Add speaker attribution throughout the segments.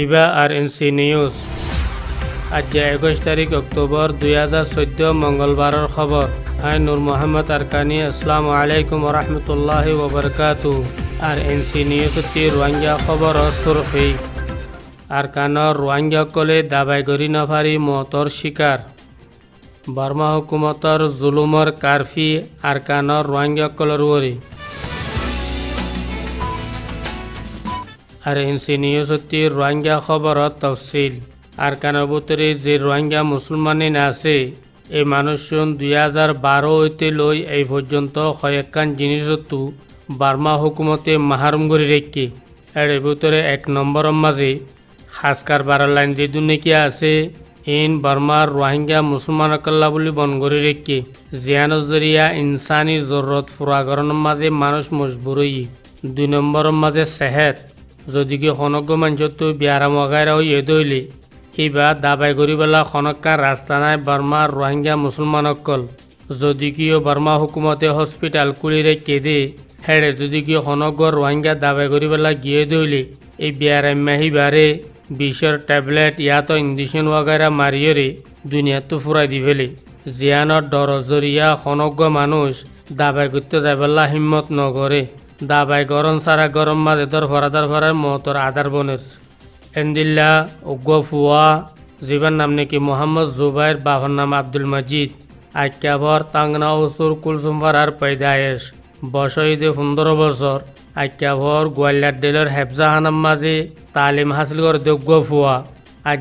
Speaker 1: ইবা আর NC news আজ 21 তারিখ October 2014 মঙ্গলবারের খবর। আই নূর মোহাম্মদ আরকানি। আসসালামু আলাইকুম ওরহমতুল্লাহি ওবরকাতু। আর এনসি নিউজ রোহিঙ্গা খবর সুরখি আরকানর রোহিঙ্গা কলে দাবাই গরি নফারি মতর শিকার। বার্মা হুকুমতর জুলুমর কারফি আরকানর রোহিঙ্গা কলর ওরি। আর এনসি নিউজ রোহিঙ্গা খবর তফসিল। আরকানের ভিতরে যে রোহিঙ্গা মুসলমানে আছে এই মানুষজন 2012 হইতে লই এই পর্যন্ত কয়েকখান জিনিসতো বার্মা হুকুমতে মাহারুম করে রেখে। এর ভিতরে 1 নম্বরের মাঝে খাসকার বারার লাইন যে দুর্নীতি আছে ইন বার্মার রোহিঙ্গা মুসলমানকল্লা বলে বন করে রেখে জিয়ানোর জরিয়া ইনসানি জরুরত ফুরাগরণের মাঝে মানুষ মজবুর হই। 2 নম্বরের মাঝে সেহেত যদি কি খনজ্ঞ মানুষতো বিয়ারাম ওগাইরা হইয়ে দইলে ইবা দাবাই করিবেলা খনক্কার রাস্তা নাই বার্মার রোহিঙ্গা মুসলমানকল। যদি কিও বার্মা হুকুমতে হসপিটাল খুলি রেখে দে হেড়ে যদি কি খনজ্ঞ রোহিঙ্গা দাবাই করিবেলা গিয়ে দইলে এই বিয়ারাম মাহিবারে বিষের ট্যাবলেট ইয়াতো ইঞ্জেকশন ওগাইরা মারিয়রে দুনিয়াতো ফুরাই দি ফেলে। জিয়ানোর ডর জরিয়া খনজ্ঞ মানুষ দাবাই করতে যাবেলা হিম্মত নগরে। দাবাই গরম সারা গরম মাঝে দর ফরাদার মতর আদার বনের এন্দিল্লা উগ্র ফুয়া জীবন নাম নাকি মোহাম্মদ জুবাইর, বাবার নাম আব্দুল মজিদ। আক্যাভর তাংনা ওসুর কুলসুমফার আর পৈদায়েশ বসইদে 15 বছর। আক্যাভর গোয়ালিয়ার ডেলের হেফজাহানার মাঝে তালিম হাসিল করে উগ্র ফুয়া। আজ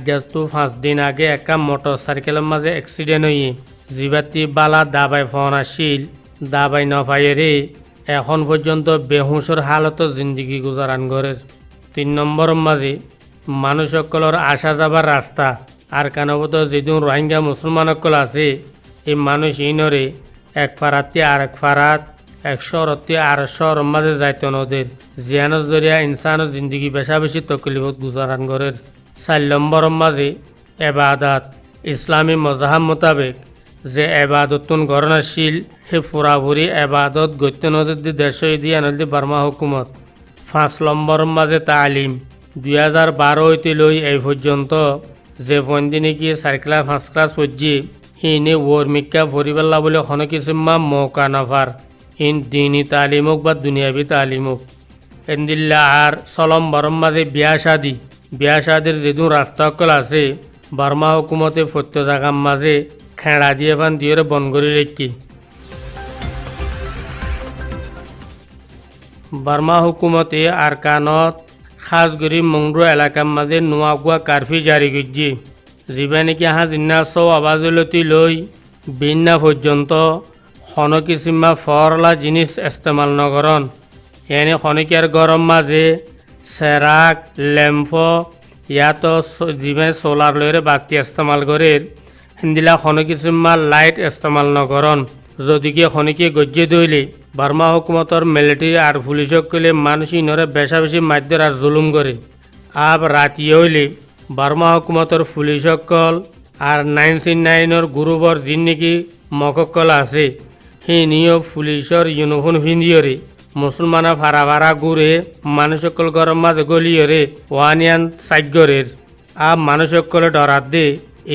Speaker 1: 5 দিন আগে একটা মোটর সাইকেলের মাঝে অ্যাক্সিডেন্ট হইয়ে জিবাতি বালা দাবাই ফোন আসিল দাবাই নফাইয়ে এখন পর্যন্ত বেহুঁসর হালত জিন্দিগি গুজারান ঘরের। 3 নম্বরের মাঝে মানুষ সকলের আসা যাবার রাস্তা। আর কানবত যেদিন রোহিঙ্গা মুসলমানসকল আছে এই মানুষ ইনরে এক ফারাতে আর এক ফারাত 100 আর 100 মাঝে যাইতো নদের জিয়ানোর জরিয়া ইনসানের জিন্দিগি বেশা বেশি তকলিফত গুজারান ঘরের। 4 নম্বরের মাঝে এবাদাত। ইসলামী মজাহাব মোতাবেক যে এবাদতুন গরণশীল হে ফুরাফুরি এবাদত গত্য নদীর দেশ দিয়ে আনলি বার্মা হুকুমত। 5 নম্বরের মাঝে তালিম। 2012 হইতে লই এই পর্যন্ত যে বন্দি নাকি 4 ক্লাস 5 ক্লাস পর্যি ইনে ওর্মিকা ফরিবাল্লা বলে কোনো কিছুমা মৌকা নাফার ইন দিনী তালিম হোক বা দুনিয়াবি তালিম হোক এন্দিল্লা। আর 6 নম্বরের মাঝে বিয়া শাদির যেদিন রাস্তা অকল আছে বার্মা হুকুমতে ফত্য জাগার মাঝে খেড়া দিয়ে ফান দিয়ে বন করে রেখি। বার্মা হুকুমতে আরকানত খাসগরি মংড্রো এলাকার মাঝে নোয়াগুয়া কারফি জারি করছে। যিবা নাকি জিন্না সৌ আবাজলতি লই বিন্না পর্যন্ত খনকিসীমা ফরলা জিনিস ইস্তেমাল নগরন। এনে খনিকার গরম মাঝে সেরাক ল্যাম্প ইয়াতো যিবা সোলার লইরে বাতি ইস্তেমাল করে হিন্দিলা খনকিসীমা লাইট ইস্তেমাল নগরন। যদি কি খনিকে গজ্জে দইলে বার্মা হুকুমতর মিলিটারি আর পুলিশক কলে মানুষ ইনরে বেশা বেশি মাধ্যর আর জুলুম করে। আব রাতি হইলে বার্মা হুকুমতর পুলিশকল আর 999 গ্রুপর যিন নাকি মককল আছে সেই নিয়ে পুলিশর ইউনিফর্ম পিন্ধিয়রে মুসলমানা ফারা ঘুরে মানুষকল গরম মাঝে গলিয়রে ওয়ানিয়ান সাইগরের। আব মানুষকলে ডরাত দে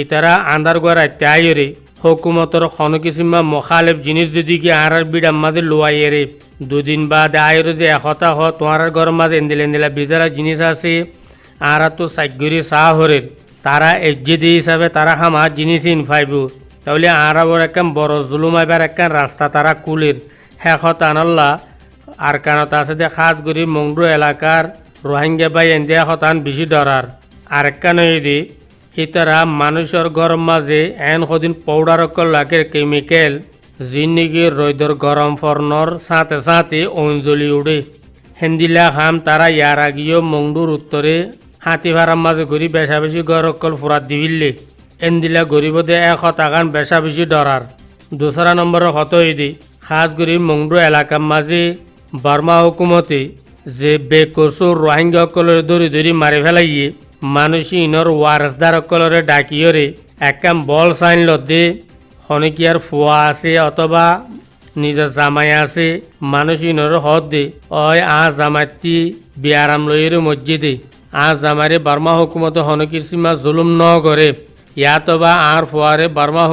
Speaker 1: ইতারা আন্দার গড়াইতে আইরে হুকুমতর খনকিসীমা মখালেব জিনিস যদি কি আর বিডার মাঝে লোয়াইয়ে 2 দিন বাদ আয়রে যে একতা তোমার ঘর মাঝে এন্দিলা বিজারা জিনিস আছে আর তো সাইগরি চাহ হরের তারা এজ্জেদি হিসাবে তারা হামার জিনিস ইন ফাইব তাহলে আরবর একখান বড় জুলুম আইবার একখান রাস্তা তারা কুলের শেষত আনল্লা। আর কারণত আছে যে খাসগরি মংড্রো এলাকার রোহিঙ্গা বাই এন্দিয়া হতান বেশি ডরার। আর একখান দি ইতারা মানুষের গরম মাঝে এন সদিন পাউডার অকল লাগে কেমিক্যাল যিন নাকি রৈদর গরম ফর্নর সাথে অঞ্জলি উড়ে। হেন্দিলা খাম তারা ইয়ার আগিয়েও মংডুর উত্তরে হাতি ভাড়ার মাঝে ঘুরি বেশা বেশি গর অকল ফুরাত দিবিল্লে এন্দিলা গরিবদে 100 টাকান বেশা বেশি ডরার। 2 নম্বরের হত দি খাস গরি মংডু এলাকার মাঝে বার্মা হুকুমতে যে বেকসুর রোহিঙ্গা অকলের দড়ি মারি ফেলাইয়ে মানুষ ইনর ওয়ারসদার অকলরে ডাকিয়রে একখান বল সাইন লদে খনিকিয়ার ফুয়া আছে অথবা নিজের জামাই আছে মানুষ ইনর হদ দে ওই জামাইতি বিয়ারাম লইয়ের মসজিদে আজ আমারে বার্মা হুকুমত হন কিসিমা জুলুম ন করে ইয়াতবা আর ফুয়ারে বার্মা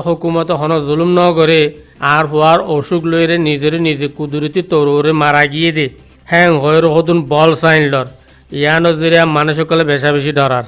Speaker 1: হুকুমত হন জুলুম ন করে আর ফুয়ার অসুখ লইরে নিজে কুদরতি তরুরে মারা গিয়ে দে হ্যাং হয়ের হতুন বল সাইনলর ইয়া নজরিয়া মানুষ সকলে বেশা বেশি ডরার